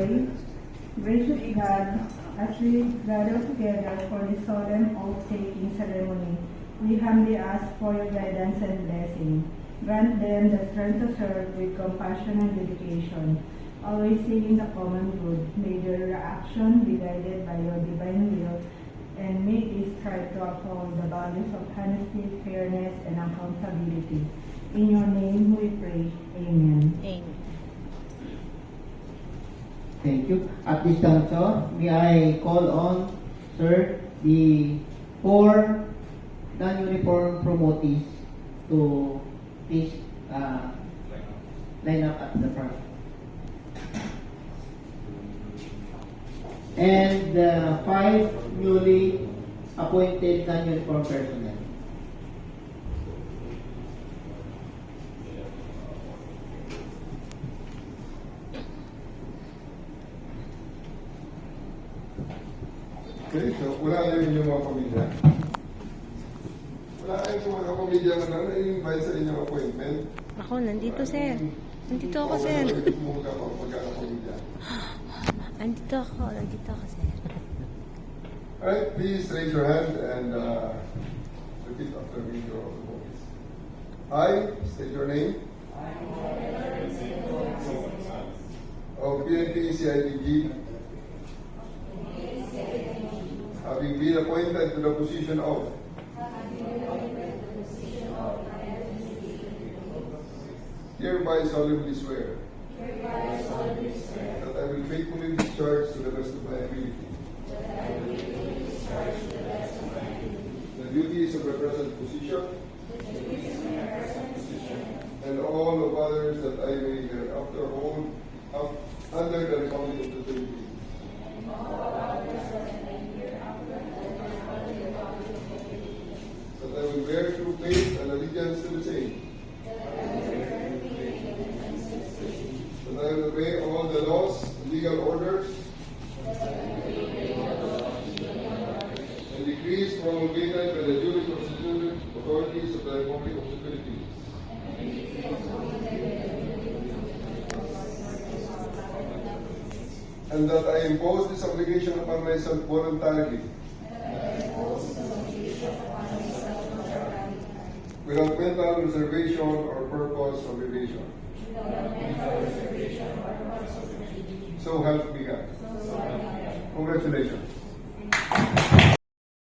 pray. Gracious God, as we gather together for this solemn oath-taking ceremony, we humbly ask for your guidance and blessing. Grant them the strength to serve with compassion and dedication, always seeking the common good. May their action be guided by your divine will, and may they strive to uphold the values of honesty, fairness, and accountability. In your name we pray. Amen. Amen. Thank you. At this juncture, may I call on, sir, the 4 non-uniform promotees to please line up at the front. And the 5 newly appointed non-uniform personnel. Okay, so wala na yung mga pamilya. Wala kayong mga pamilya na na-invite sa inyong appointment. Ako, nandito, sir. Nandito ako, sir. Nandito ako, sir. Alright, please raise your hand and repeat after me your voice. I state your name. Of PNP CIDG, having been appointed to the position of hereby solemnly swear that I will faithfully discharge to the best of my ability the duties of my present position and all of others that I may hereafter hold up under the Republic of the Philippines. That I will bear true faith and allegiance to the same. That I will obey all the laws, legal orders, and decrees promulgated by the duly constituted authorities of the Republic of the Philippines. And that I impose this obligation upon myself voluntarily, without mental reservation or purpose of evasion. So help me God. Congratulations.